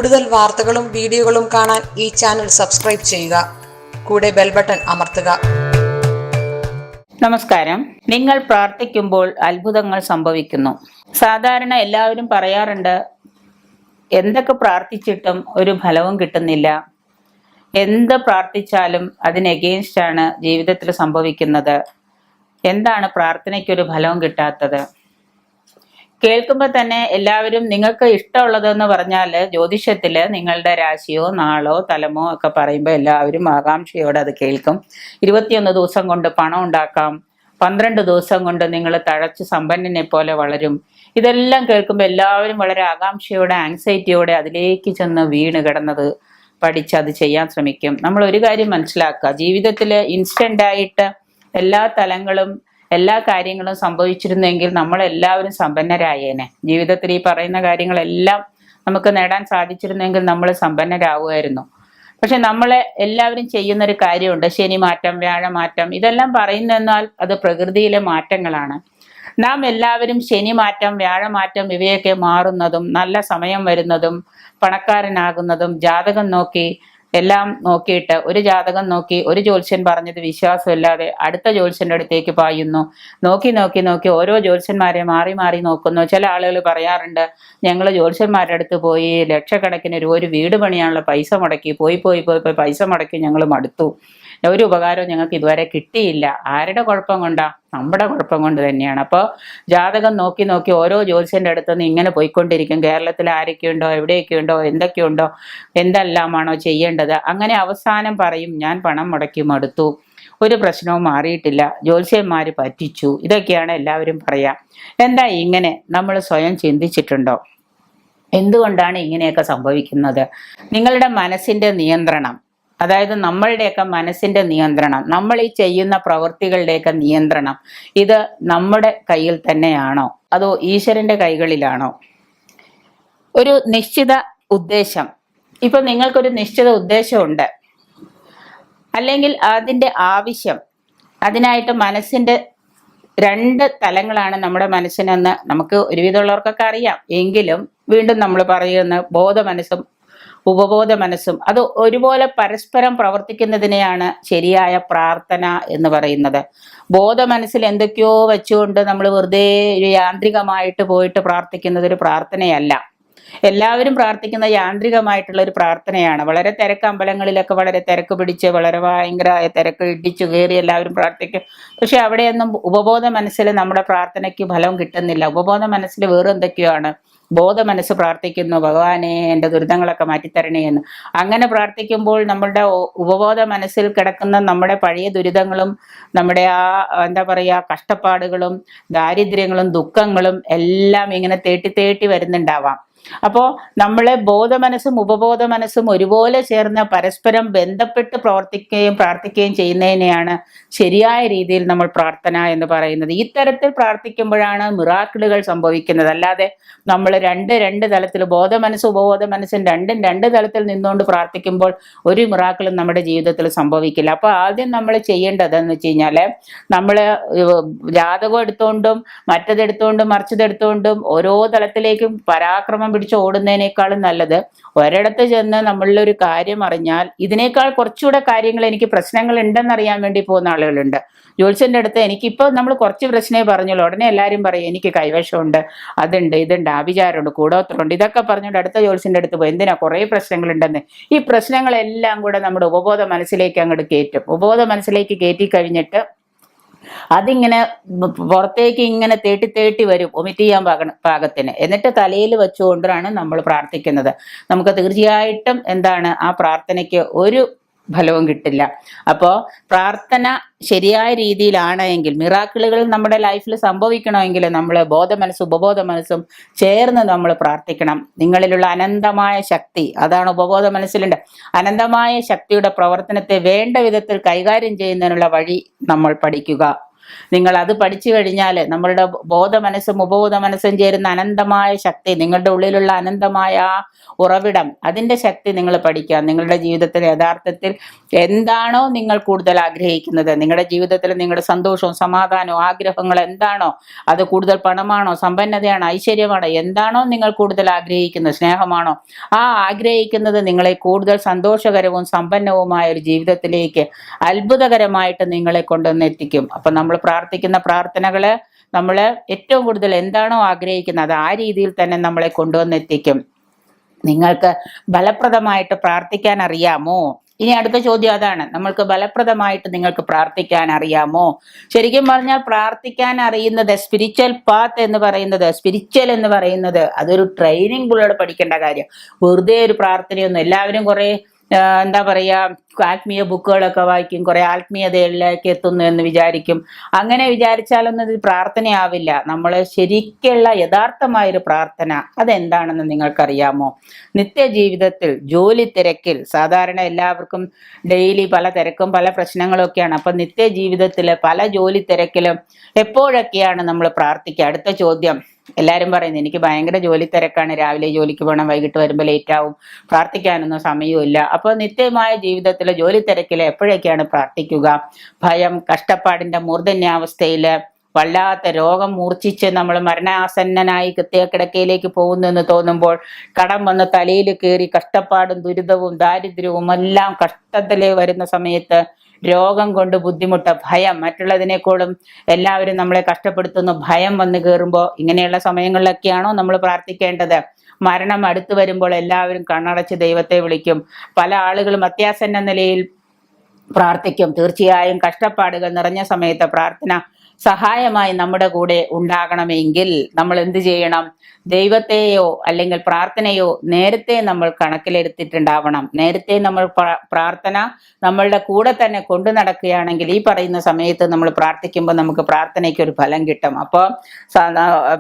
കൂടുതൽ വാർത്തകളും വീഡിയോകളും കാണാൻ ഈ ചാനൽ സബ്സ്ക്രൈബ് ചെയ്യുക. കൂടെ ബെൽ ബട്ടൺ അമർത്തുക. നമസ്കാരം. നിങ്ങൾ പ്രാർത്ഥിക്കുമ്പോൾ അത്ഭുതങ്ങൾ സംഭവിക്കുന്നു. സാധാരണ എല്ലാവരും പറയാറുണ്ട്, എന്തൊക്കെ പ്രാർത്ഥിച്ചിട്ടും ഒരു ഫലവും കിട്ടുന്നില്ല, എന്ത് പ്രാർത്ഥിച്ചാലും അതിന് എഗെയിൻസ്റ്റ് ആണ് ജീവിതത്തിൽ സംഭവിക്കുന്നത്, എന്താണ് പ്രാർത്ഥനയ്ക്കൊരു ഫലവും കിട്ടാത്തത്? കേൾക്കുമ്പോൾ തന്നെ എല്ലാവരും നിങ്ങൾക്ക് ഇഷ്ടമുള്ളതെന്ന് പറഞ്ഞാൽ ജ്യോതിഷത്തില് നിങ്ങളുടെ രാശിയോ നാളോ തലമോ ഒക്കെ പറയുമ്പോൾ എല്ലാവരും ആകാംക്ഷയോടെ അത് കേൾക്കും. 21 ദിവസം കൊണ്ട് പണം ഉണ്ടാക്കാം, 12 ദിവസം കൊണ്ട് നിങ്ങൾ തഴച്ച് സമ്പന്നനെ പോലെ വളരും. ഇതെല്ലാം കേൾക്കുമ്പോൾ എല്ലാവരും വളരെ ആകാംക്ഷയോടെ ആങ്സൈറ്റിയോടെ അതിലേക്ക് ചെന്ന് വീണ് കിടന്നത് പഠിച്ച് അത് ചെയ്യാൻ ശ്രമിക്കും. നമ്മൾ ഒരു കാര്യം മനസ്സിലാക്കുക, ജീവിതത്തിൽ ഇൻസ്റ്റന്റ് ആയിട്ട് എല്ലാ തലങ്ങളും എല്ലാ കാര്യങ്ങളും സംഭവിച്ചിരുന്നെങ്കിൽ നമ്മളെല്ലാവരും സമ്പന്നരായേനെ. ജീവിതത്തിൽ ഈ പറയുന്ന കാര്യങ്ങളെല്ലാം നമുക്ക് നേടാൻ സാധിച്ചിരുന്നെങ്കിൽ നമ്മൾ സമ്പന്നരാകുമായിരുന്നു. പക്ഷെ നമ്മളെ എല്ലാവരും ചെയ്യുന്നൊരു കാര്യമുണ്ട്, ശനി മാറ്റം, വ്യാഴമാറ്റം. ഇതെല്ലാം പറയുന്നെന്നാൽ അത് പ്രകൃതിയിലെ മാറ്റങ്ങളാണ്. നാം എല്ലാവരും ശനി മാറ്റം, വ്യാഴമാറ്റം ഇവയൊക്കെ മാറുന്നതും നല്ല സമയം വരുന്നതും പണക്കാരനാകുന്നതും ജാതകം നോക്കി എല്ലാം നോക്കിയിട്ട്, ഒരു ജാതകം നോക്കി ഒരു ജ്യോത്സ്യൻ പറഞ്ഞത് വിശ്വാസമില്ലാതെ അടുത്ത ജ്യോത്സ്യന്റെ അടുത്തേക്ക് പായുന്നു. നോക്കി നോക്കി നോക്കി ഓരോ ജ്യോത്സ്യന്മാരെ മാറി മാറി നോക്കുന്നു. ചില ആളുകൾ പറയാറുണ്ട്, ഞങ്ങൾ ജ്യോത്സ്യന്മാരുടെ അടുത്ത് പോയി ലക്ഷക്കണക്കിന് ഒരു വീട് പണിയാനുള്ള പൈസ മുടക്കി, പോയി പൈസ മുടക്കി ഞങ്ങൾ മടുത്തു, ഒരു ഉപകാരവും ഞങ്ങൾക്ക് ഇതുവരെ കിട്ടിയില്ല. ആരുടെ കുഴപ്പം കൊണ്ടാ? നമ്മുടെ കുഴപ്പം കൊണ്ട് തന്നെയാണ്. അപ്പോൾ ജാതകം നോക്കി നോക്കി ഓരോ ജ്യോത്സ്യന്റെ അടുത്തുനിന്ന് ഇങ്ങനെ പോയിക്കൊണ്ടിരിക്കും. കേരളത്തിൽ ആരൊക്കെയുണ്ടോ, എവിടെയൊക്കെയുണ്ടോ, എന്തൊക്കെയുണ്ടോ, എന്തെല്ലാമാണോ ചെയ്യേണ്ടത്. അങ്ങനെ അവസാനം പറയും, ഞാൻ പണം മുടക്കി മടുത്തു, ഒരു പ്രശ്നവും മാറിയിട്ടില്ല, ജ്യോത്സ്യന്മാര് പറ്റിച്ചു. ഇതൊക്കെയാണ് എല്ലാവരും പറയാ. എന്താ ഇങ്ങനെ? നമ്മൾ സ്വയം ചിന്തിച്ചിട്ടുണ്ടോ? എന്തുകൊണ്ടാണ് ഇങ്ങനെയൊക്കെ സംഭവിക്കുന്നത്? നിങ്ങളുടെ മനസ്സിന്റെ നിയന്ത്രണം, അതായത് നമ്മളുടെയൊക്കെ മനസ്സിന്റെ നിയന്ത്രണം, നമ്മൾ ഈ ചെയ്യുന്ന പ്രവൃത്തികളുടെയൊക്കെ നിയന്ത്രണം, ഇത് നമ്മുടെ കയ്യിൽ തന്നെയാണോ അതോ ഈശ്വരന്റെ കൈകളിലാണോ? ഒരു നിശ്ചിത ഉദ്ദേശം, ഇപ്പൊ നിങ്ങൾക്കൊരു നിശ്ചിത ഉദ്ദേശമുണ്ട്, അല്ലെങ്കിൽ അതിൻ്റെ ആവശ്യം, അതിനായിട്ട് മനസ്സിന്റെ 2 തലങ്ങളാണ് നമ്മുടെ മനസ്സിനെന്ന് നമുക്ക് ഒരുവിധമുള്ളവർക്കൊക്കെ അറിയാം. എങ്കിലും വീണ്ടും നമ്മൾ പറയുന്ന ബോധ മനസ്സും ഉപബോധ മനസ്സും അത് ഒരുപോലെ പരസ്പരം പ്രവർത്തിക്കുന്നതിനെയാണ് ശരിയായ പ്രാർത്ഥന എന്ന് പറയുന്നത്. ബോധ മനസ്സിൽ എന്തൊക്കെയോ വെച്ചുകൊണ്ട് നമ്മൾ വെറുതെ യാന്ത്രികമായിട്ട് പോയിട്ട് പ്രാർത്ഥിക്കുന്നത് ഒരു പ്രാർത്ഥനയല്ല. എല്ലാവരും പ്രാർത്ഥിക്കുന്ന യാന്ത്രികമായിട്ടുള്ള ഒരു പ്രാർത്ഥനയാണ്. വളരെ തിരക്ക്, അമ്പലങ്ങളിലൊക്കെ വളരെ തിരക്ക് പിടിച്ച് വളരെ ഭയങ്കരമായ തിരക്ക് ഇടിച്ചു കയറി എല്ലാവരും പ്രാർത്ഥിക്കും. പക്ഷെ അവിടെയൊന്നും ഉപബോധ മനസ്സിൽ നമ്മുടെ പ്രാർത്ഥനയ്ക്ക് ഫലം കിട്ടുന്നില്ല. ഉപബോധ മനസ്സിൽ വേറെ എന്തൊക്കെയാണ്. ബോധ മനസ്സ് പ്രാർത്ഥിക്കുന്നു, ഭഗവാനെ എൻ്റെ ദുരിതങ്ങളൊക്കെ മാറ്റിത്തരണേ എന്ന്. അങ്ങനെ പ്രാർത്ഥിക്കുമ്പോൾ നമ്മളുടെ ഉപബോധ മനസ്സിൽ കിടക്കുന്ന നമ്മുടെ പഴയ ദുരിതങ്ങളും നമ്മുടെ എന്താ പറയുക കഷ്ടപ്പാടുകളും ദാരിദ്ര്യങ്ങളും ദുഃഖങ്ങളും എല്ലാം ഇങ്ങനെ തേട്ടി വരുന്നുണ്ടാവാം. അപ്പോൾ നമ്മളെ ബോധ മനസ്സും ഉപബോധ മനസ്സും ഒരുപോലെ ചേർന്ന് പരസ്പരം ബന്ധപ്പെട്ട് പ്രവർത്തിക്കുകയും പ്രാർത്ഥിക്കുകയും ചെയ്യുന്നതിനെയാണ് ശരിയായ രീതിയിൽ നമ്മൾ പ്രാർത്ഥന എന്ന് പറയുന്നത്. ഇത്തരത്തിൽ പ്രാർത്ഥിക്കുമ്പോഴാണ് മിറാക്കിളുകൾ സംഭവിക്കുന്നത്. അല്ലാതെ നമ്മൾ രണ്ട് തലത്തിൽ, ബോധ മനസ്സ് ഉപബോധ മനസ്സും രണ്ട് തലത്തിൽ നിന്നുകൊണ്ട് പ്രാർത്ഥിക്കുമ്പോൾ ഒരു മിറാക്കിളും നമ്മുടെ ജീവിതത്തിൽ സംഭവിക്കില്ല. അപ്പോൾ ആദ്യം നമ്മൾ ചെയ്യേണ്ടതെന്ന് വെച്ച് കഴിഞ്ഞാൽ, നമ്മൾ ജാതകം എടുത്തുകൊണ്ടും മറ്റതെടുത്തുകൊണ്ടും മറിച്ചതെടുത്തുകൊണ്ടും ഓരോ തലത്തിലേക്കും പരാക്രമം പിടിച്ച് ഓടുന്നതിനേക്കാളും നല്ലത് ഒരിടത്ത് ചെന്ന് നമ്മളിലൊരു കാര്യം അറിഞ്ഞാൽ, ഇതിനേക്കാൾ കുറച്ചുകൂടെ കാര്യങ്ങൾ, എനിക്ക് പ്രശ്നങ്ങൾ ഉണ്ടെന്നറിയാൻ വേണ്ടി പോകുന്ന ആളുകളുണ്ട്. ജ്യോത്സ്യന്റെ അടുത്ത് എനിക്കിപ്പോൾ നമ്മൾ കുറച്ച് പ്രശ്നമേ പറഞ്ഞുള്ളൂ, ഉടനെ എല്ലാവരും പറയും എനിക്ക് കൈവശമുണ്ട്, അതുണ്ട്, ഇതുണ്ട്, ആഭിചാരമുണ്ട്, കൂടോത്രമുണ്ട്, ഇതൊക്കെ പറഞ്ഞുകൊണ്ട് അടുത്ത ജ്യോത്സ്യന്റെ അടുത്ത് പോയി എന്തിനാ കുറേ പ്രശ്നങ്ങളുണ്ടെന്ന്. ഈ പ്രശ്നങ്ങളെല്ലാം കൂടെ നമ്മുടെ ഉപബോധ മനസ്സിലേക്ക് അങ്ങോട്ട് കയറ്റും. ഉപബോധ മനസ്സിലേക്ക് കയറ്റി കഴിഞ്ഞിട്ട് അതിങ്ങനെ പുറത്തേക്ക് ഇങ്ങനെ തേട്ടി വരും, ഒമിറ്റ് ചെയ്യാൻ പാകത്തിന്. എന്നിട്ട് തലയിൽ വെച്ചുകൊണ്ടാണ് നമ്മൾ പ്രാർത്ഥിക്കുന്നത്. നമുക്ക് തീർച്ചയായിട്ടും എന്താണ്, ആ പ്രാർത്ഥനയ്ക്ക് ഒരു ഫലവും കിട്ടില്ല. അപ്പോൾ പ്രാർത്ഥന ശരിയായ രീതിയിലാണെങ്കിൽ, മിറാക്കിളുകൾ നമ്മുടെ ലൈഫിൽ സംഭവിക്കണമെങ്കിൽ നമ്മൾ ബോധ മനസ്സും ഉപബോധ മനസ്സും ചേർന്ന് നമ്മൾ പ്രാർത്ഥിക്കണം. നിങ്ങളിലുള്ള അനന്തമായ ശക്തി, അതാണ് ഉപബോധ മനസ്സിലുണ്ട്, അനന്തമായ ശക്തിയുടെ പ്രവർത്തനത്തെ വേണ്ട വിധത്തിൽ കൈകാര്യം ചെയ്യുന്നതിനുള്ള വഴി നമ്മൾ പഠിക്കുക. നിങ്ങൾ അത് പഠിച്ചു കഴിഞ്ഞാൽ നമ്മളുടെ ബോധ മനസ്സും ഉപബോധ മനസ്സും ചേരുന്ന അനന്തമായ ശക്തി, നിങ്ങളുടെ ഉള്ളിലുള്ള അനന്തമായ ആ ഉറവിടം, അതിൻ്റെ ശക്തി നിങ്ങൾ പഠിക്കുക. നിങ്ങളുടെ ജീവിതത്തിൽ യഥാർത്ഥത്തിൽ എന്താണോ നിങ്ങൾ കൂടുതൽ ആഗ്രഹിക്കുന്നത്, നിങ്ങളുടെ ജീവിതത്തിൽ നിങ്ങളുടെ സന്തോഷവും സമാധാനവും ആഗ്രഹങ്ങൾ എന്താണോ, അത് കൂടുതൽ പണമാണോ, സമ്പന്നതയാണോ, ഐശ്വര്യമാണോ, എന്താണോ നിങ്ങൾ കൂടുതൽ ആഗ്രഹിക്കുന്നത്, സ്നേഹമാണോ, ആ ആഗ്രഹിക്കുന്നത് നിങ്ങളെ കൂടുതൽ സന്തോഷകരവും സമ്പന്നവുമായ ഒരു ജീവിതത്തിലേക്ക് അത്ഭുതകരമായിട്ട് നിങ്ങളെ കൊണ്ടുവന്ന് എത്തിക്കും. അപ്പൊ നമ്മൾ പ്രാർത്ഥിക്കുന്ന പ്രാർത്ഥനകള് നമ്മൾ ഏറ്റവും കൂടുതൽ എന്താണോ ആഗ്രഹിക്കുന്നത് അത് ആ രീതിയിൽ തന്നെ നമ്മളെ കൊണ്ടുവന്നെത്തിക്കും. നിങ്ങൾക്ക് ഫലപ്രദമായിട്ട് പ്രാർത്ഥിക്കാൻ അറിയാമോ? ഇനി അടുത്ത ചോദ്യം അതാണ്, നമ്മൾക്ക് ഫലപ്രദമായിട്ട് നിങ്ങൾക്ക് പ്രാർത്ഥിക്കാൻ അറിയാമോ? ശരിക്കും പറഞ്ഞാൽ പ്രാർത്ഥിക്കാൻ അറിയുന്നത് സ്പിരിച്വൽ പാത്ത് എന്ന് പറയുന്നത്, സ്പിരിച്വൽ എന്ന് പറയുന്നത് അതൊരു ട്രെയിനിങ്ങിലൂടെ പഠിക്കേണ്ട കാര്യം. വെറുതെ ഒരു പ്രാർത്ഥനയൊന്നും, എല്ലാവരും കുറെ എന്താ പറയാ ആത്മീയ ബുക്കുകളൊക്കെ വായിക്കും, കുറെ ആത്മീയതയിലേക്ക് എത്തുന്നു എന്ന് വിചാരിക്കും. അങ്ങനെ വിചാരിച്ചാലൊന്നും ഇത് പ്രാർത്ഥനയാവില്ല. നമ്മൾ ശരിക്കുള്ള യഥാർത്ഥമായൊരു പ്രാർത്ഥന അതെന്താണെന്ന് നിങ്ങൾക്കറിയാമോ? നിത്യജീവിതത്തിൽ ജോലി തിരക്കിൽ, സാധാരണ എല്ലാവർക്കും ഡെയിലി പല തിരക്കും പല പ്രശ്നങ്ങളും ഒക്കെയാണ്. അപ്പൊ നിത്യജീവിതത്തിൽ പല ജോലി തിരക്കിലും എപ്പോഴൊക്കെയാണ് നമ്മൾ പ്രാർത്ഥിക്കുക? അടുത്ത ചോദ്യം. എല്ലാവരും പറയുന്നത് എനിക്ക് ഭയങ്കര ജോലി തിരക്കാണ്, രാവിലെ ജോലിക്ക് പോകണം, വൈകിട്ട് വരുമ്പോൾ ലേറ്റ് ആവും, പ്രാർത്ഥിക്കാനൊന്നും സമയമില്ല. അപ്പോൾ നിത്യമായ ജീവിതത്തിലെ ജോലി തിരക്കിൽ എപ്പോഴൊക്കെയാണ് പ്രാർത്ഥിക്കുക? ഭയം, കഷ്ടപ്പാടിന്റെ മൂർധന്യാവസ്ഥയില്, വല്ലാത്ത രോഗം മൂർച്ഛിച്ച് നമ്മൾ മരണാസന്നനായി കിടക്കയിലേക്ക് പോകുന്നു എന്ന് തോന്നുമ്പോൾ, കടം വന്ന് തലയിൽ കയറി കഷ്ടപ്പാടും ദുരിതവും ദാരിദ്ര്യവും എല്ലാം കഷ്ടത്തില് വരുന്ന സമയത്ത്, രോഗം കൊണ്ട് ബുദ്ധിമുട്ട്, ഭയം, മറ്റുള്ളതിനേക്കാളും എല്ലാവരും നമ്മളെ കഷ്ടപ്പെടുത്തുന്നു, ഭയം വന്ന് കയറുമ്പോൾ, ഇങ്ങനെയുള്ള സമയങ്ങളിലൊക്കെയാണോ നമ്മൾ പ്രാർത്ഥിക്കേണ്ടത്? മരണം അടുത്തു വരുമ്പോൾ എല്ലാവരും കണ്ണടച്ച് ദൈവത്തെ വിളിക്കും. പല ആളുകളും അത്യാസന്ന നിലയിൽ പ്രാർത്ഥിക്കും. തീർച്ചയായും കഷ്ടപ്പാടുകൾ നിറഞ്ഞ സമയത്ത് പ്രാർത്ഥന സഹായമായി നമ്മുടെ കൂടെ ഉണ്ടാകണമെങ്കിൽ നമ്മൾ എന്ത് ചെയ്യണം? ദൈവത്തെയോ അല്ലെങ്കിൽ പ്രാർത്ഥനയോ നേരത്തെ നമ്മൾ കണക്കിലെടുത്തിട്ടുണ്ടാവണം. നേരത്തെ നമ്മൾ പ്രാർത്ഥന നമ്മളുടെ കൂടെ തന്നെ കൊണ്ടു നടക്കുകയാണെങ്കിൽ ഈ പറയുന്ന സമയത്ത് നമ്മൾ പ്രാർത്ഥിക്കുമ്പോൾ നമുക്ക് പ്രാർത്ഥനയ്ക്ക് ഒരു ഫലം കിട്ടും. അപ്പോൾ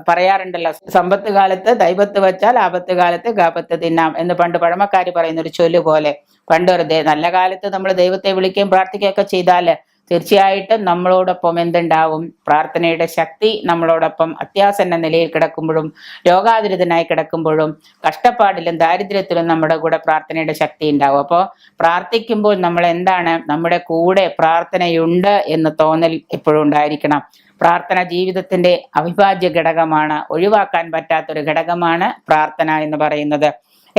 പറയാറുണ്ടല്ലോ, സമ്പത്ത് കാലത്ത് ദൈവത്ത് വെച്ചാൽ ആപത്ത് കാലത്ത് കാപത്ത് തിന്നാം എന്ന് പണ്ട് പഴമക്കാര് പറയുന്ന ഒരു ചൊല്ല് പോലെ, പണ്ടൊരു നല്ല കാലത്ത് നമ്മൾ ദൈവത്തെ വിളിക്കുകയും പ്രാർത്ഥിക്കുകയൊക്കെ ചെയ്താൽ തീർച്ചയായിട്ടും നമ്മളോടൊപ്പം എന്തുണ്ടാവും? പ്രാർത്ഥനയുടെ ശക്തി നമ്മളോടൊപ്പം അത്യാസന്ന നിലയിൽ കിടക്കുമ്പോഴും രോഗാതുരിതനായി കിടക്കുമ്പോഴും കഷ്ടപ്പാടിലും ദാരിദ്ര്യത്തിലും നമ്മുടെ കൂടെ പ്രാർത്ഥനയുടെ ശക്തി ഉണ്ടാവും. അപ്പോൾ പ്രാർത്ഥിക്കുമ്പോൾ നമ്മൾ എന്താണ്? നമ്മുടെ കൂടെ പ്രാർത്ഥനയുണ്ട് എന്ന് തോന്നൽ എപ്പോഴും ഉണ്ടായിരിക്കണം. പ്രാർത്ഥന ജീവിതത്തിന്റെ അവിഭാജ്യ ഘടകമാണ്, ഒഴിവാക്കാൻ പറ്റാത്തൊരു ഘടകമാണ് പ്രാർത്ഥന എന്ന് പറയുന്നത്.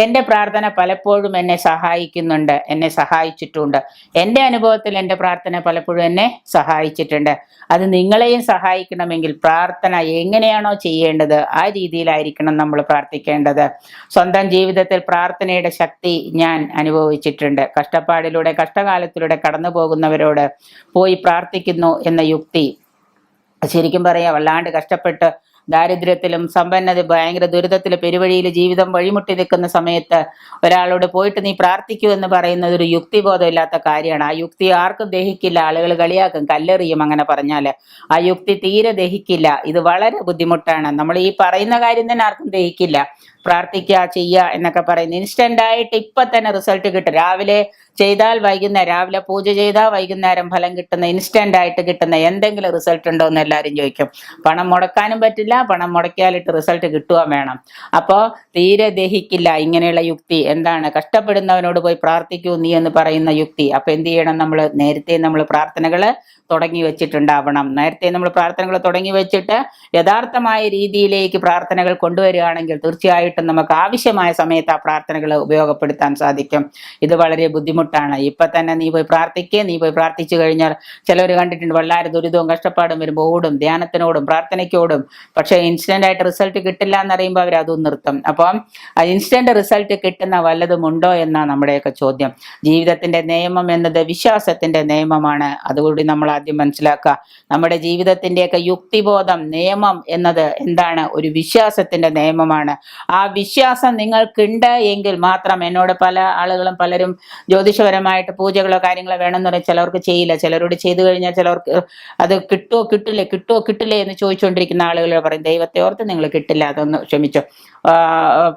എൻ്റെ പ്രാർത്ഥന പലപ്പോഴും എന്നെ സഹായിക്കുന്നുണ്ട്, എന്നെ സഹായിച്ചിട്ടുണ്ട്. എൻ്റെ അനുഭവത്തിൽ എൻ്റെ പ്രാർത്ഥന പലപ്പോഴും എന്നെ സഹായിച്ചിട്ടുണ്ട്. അത് നിങ്ങളെയും സഹായിക്കണമെങ്കിൽ പ്രാർത്ഥന എങ്ങനെയാണോ ചെയ്യേണ്ടത് ആ രീതിയിലായിരിക്കണം നമ്മൾ പ്രാർത്ഥിക്കേണ്ടത്. സ്വന്തം ജീവിതത്തിൽ പ്രാർത്ഥനയുടെ ശക്തി ഞാൻ അനുഭവിച്ചിട്ടുണ്ട്. കഷ്ടപ്പാടിലൂടെ കഷ്ടകാലത്തിലൂടെ കടന്നു പോകുന്നവരോട് പോയി പ്രാർത്ഥിക്കുന്നു എന്ന യുക്തി ശരിക്കും പറയാം വല്ലാണ്ട് കഷ്ടപ്പെട്ട് ദാരിദ്ര്യത്തിലും സമ്പന്നത ഭയങ്കര ദുരിതത്തില് പെരുവഴിയിൽ ജീവിതം വഴിമുട്ടി നിൽക്കുന്ന സമയത്ത് ഒരാളോട് പോയിട്ട് നീ പ്രാർത്ഥിക്കൂ എന്ന് പറയുന്നത് ഒരു യുക്തിബോധം ഇല്ലാത്ത കാര്യമാണ്. ആ യുക്തി ആർക്കും ദഹിക്കില്ല. ആളുകൾ കളിയാക്കും, കല്ലെറിയും അങ്ങനെ പറഞ്ഞാല്. ആ യുക്തി തീരെ ദഹിക്കില്ല. ഇത് വളരെ ബുദ്ധിമുട്ടാണ്. നമ്മൾ ഈ പറയുന്ന കാര്യം തന്നെ ആർക്കും ദഹിക്കില്ല. പ്രാർത്ഥിക്കുക, ചെയ്യുക എന്നൊക്കെ പറയുന്നത് ഇൻസ്റ്റന്റ് ആയിട്ട് ഇപ്പൊ തന്നെ റിസൾട്ട് കിട്ടും. രാവിലെ ചെയ്താൽ വൈകുന്നേരം, രാവിലെ പൂജ ചെയ്താൽ വൈകുന്നേരം ഫലം കിട്ടുന്ന, ഇൻസ്റ്റന്റ് ആയിട്ട് കിട്ടുന്ന എന്തെങ്കിലും റിസൾട്ട് ഉണ്ടോ എന്ന് എല്ലാവരും ചോദിക്കും. പണം മുടക്കാനും പറ്റില്ല, പണം മുടക്കിയാലിട്ട് റിസൾട്ട് കിട്ടുക വേണം. അപ്പോൾ തീരെ ദഹിക്കില്ല ഇങ്ങനെയുള്ള യുക്തി. എന്താണ്? കഷ്ടപ്പെടുന്നവനോട് പോയി പ്രാർത്ഥിക്കൂ നീ എന്ന് പറയുന്ന യുക്തി. അപ്പൊ എന്ത് ചെയ്യണം? നേരത്തെ നമ്മൾ പ്രാർത്ഥനകള് തുടങ്ങി വെച്ചിട്ടുണ്ടാവണം. നേരത്തെ നമ്മൾ പ്രാർത്ഥനകൾ തുടങ്ങി വെച്ചിട്ട് യഥാർത്ഥമായ രീതിയിലേക്ക് പ്രാർത്ഥനകൾ കൊണ്ടുവരികയാണെങ്കിൽ തീർച്ചയായിട്ടും നമുക്ക് ആവശ്യമായ സമയത്ത് ആ പ്രാർത്ഥനകൾ ഉപയോഗപ്പെടുത്താൻ സാധിക്കും. ഇത് വളരെ ബുദ്ധിമുട്ടാണ്. ഇപ്പൊ തന്നെ നീ പോയി പ്രാർത്ഥിക്കുക, നീ പോയി പ്രാർത്ഥിച്ചു കഴിഞ്ഞാൽ ചിലവർ കണ്ടിട്ടുണ്ട് വളരെ ദുരിതവും കഷ്ടപ്പാടും വരുമ്പോൾ ഓടും, ധ്യാനത്തിനോടും പ്രാർത്ഥനയ്ക്കോടും. പക്ഷെ ഇൻസ്റ്റന്റ് ആയിട്ട് റിസൾട്ട് കിട്ടില്ല എന്നറിയുമ്പോൾ അവർ അതും നിർത്തും. അപ്പം ഇൻസ്റ്റന്റ് റിസൾട്ട് കിട്ടുന്ന വല്ലതും ഉണ്ടോ എന്നാ നമ്മുടെയൊക്കെ ചോദ്യം. ജീവിതത്തിന്റെ നിയമം എന്നത് വിശ്വാസത്തിന്റെ നിയമമാണ്. അതുകൂടി നമ്മൾ ആദ്യം മനസ്സിലാക്കുക. നമ്മുടെ ജീവിതത്തിന്റെയൊക്കെ യുക്തിബോധം, നിയമം എന്നത് എന്താണ്? ഒരു വിശ്വാസത്തിന്റെ നിയമമാണ്. ആ വിശ്വാസം നിങ്ങൾക്കുണ്ട് എങ്കിൽ മാത്രം, എന്നോട് പല ആളുകളും പലരും ജ്യോതിഷപരമായിട്ട് പൂജകളോ കാര്യങ്ങളോ വേണമെന്ന് പറയും, ചിലർക്ക് ചെയ്യില്ല. ചിലരോട് ചെയ്തു കഴിഞ്ഞാൽ ചിലർക്ക് അത് കിട്ടുമോ കിട്ടില്ലേ എന്ന് ചോദിച്ചുകൊണ്ടിരിക്കുന്ന ആളുകൾ പറയും, ദൈവത്തെ ഓർത്ത് നിങ്ങൾ കിട്ടില്ല, അതൊന്ന് ക്ഷമിച്ചോ.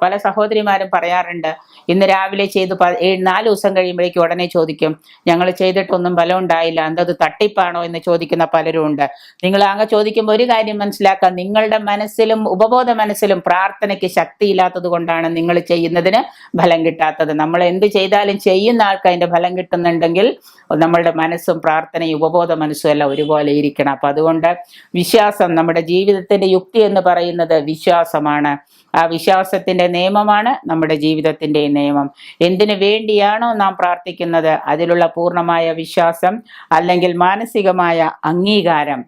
പല സഹോദരിമാരും പറയാറുണ്ട്, ഇന്ന് രാവിലെ ചെയ്ത് 4 ദിവസം കഴിയുമ്പോഴേക്കും ഉടനെ ചോദിക്കും, ഞങ്ങൾ ചെയ്തിട്ടൊന്നും ഫലം ഉണ്ടായില്ല, എന്തത് തട്ടിപ്പാണോ എന്ന് ചോദിക്കുന്ന പലരും ഉണ്ട്. നിങ്ങൾ അങ്ങ് ചോദിക്കുമ്പോൾ ഒരു കാര്യം മനസ്സിലാക്കാം, നിങ്ങളുടെ മനസ്സിലും ഉപബോധ മനസ്സിലും പ്രാർത്ഥനയ്ക്ക് ശക്തിയില്ലാത്തത് കൊണ്ടാണ് നിങ്ങൾ ചെയ്യുന്നതിന് ഫലം കിട്ടാത്തത്. നമ്മൾ എന്ത് ചെയ്താലും ചെയ്യുന്ന ആൾക്ക് അതിന്റെ ഫലം കിട്ടുന്നുണ്ടെങ്കിൽ നമ്മളുടെ മനസ്സും പ്രാർത്ഥനയും ഉപബോധ മനസ്സും എല്ലാം ഒരുപോലെ ഇരിക്കണം. അപ്പൊ അതുകൊണ്ട് വിശ്വാസം, നമ്മുടെ ജീവിതത്തിന്റെ യുക്തി എന്ന് പറയുന്നത് വിശ്വാസമാണ്. ആ വിശ്വാസത്തിന്റെ നിയമമാണ് നമ്മുടെ ജീവിതത്തിന്റെ നിയമം. എന്തിനു വേണ്ടിയാണോ നാം പ്രാർത്ഥിക്കുന്നത് അതിലുള്ള പൂർണ്ണമായ വിശ്വാസം അല്ലെങ്കിൽ മാനസികമായ അംഗീകാരം,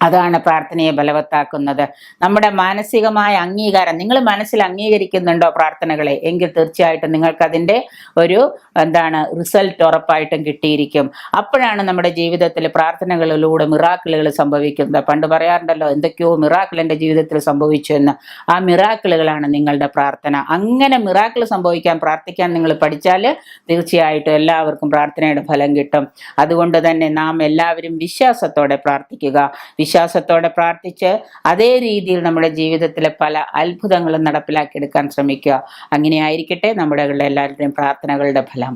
അതാണ് പ്രാർത്ഥനയെ ബലവത്താക്കുന്നത്. നമ്മുടെ മാനസികമായ അംഗീകാരം, നിങ്ങൾ മനസ്സിൽ അംഗീകരിക്കുന്നുണ്ടോ പ്രാർത്ഥനകളെ, എങ്കിൽ തീർച്ചയായിട്ടും നിങ്ങൾക്കതിൻ്റെ ഒരു റിസൾട്ട് ഉറപ്പായിട്ടും കിട്ടിയിരിക്കും. അപ്പോഴാണ് നമ്മുടെ ജീവിതത്തിൽ പ്രാർത്ഥനകളിലൂടെ മിറാക്കിളുകൾ സംഭവിക്കുന്നത്. പണ്ട് പറയാറുണ്ടല്ലോ, എന്തൊക്കെയോ മിറാക്കിൾ എൻ്റെ ജീവിതത്തിൽ സംഭവിച്ചു എന്ന്. ആ മിറാക്കിളുകളാണ് നിങ്ങളുടെ പ്രാർത്ഥന. അങ്ങനെ മിറാക്കിൾ പ്രാർത്ഥിക്കാൻ നിങ്ങൾ പഠിച്ചാൽ തീർച്ചയായിട്ടും എല്ലാവർക്കും പ്രാർത്ഥനയുടെ ഫലം കിട്ടും. അതുകൊണ്ട് തന്നെ നാം എല്ലാവരും വിശ്വാസത്തോടെ പ്രാർത്ഥിക്കുക. വിശ്വാസത്തോടെ പ്രാർത്ഥിച്ച് അതേ രീതിയിൽ നമ്മുടെ ജീവിതത്തിലെ പല അത്ഭുതങ്ങളും നടപ്പിലാക്കിയെടുക്കാൻ ശ്രമിക്കുക. അങ്ങനെ ആയിരിക്കട്ടെ നമ്മുടെ എല്ലാവരുടെയും പ്രാർത്ഥനകളുടെ ഫലം.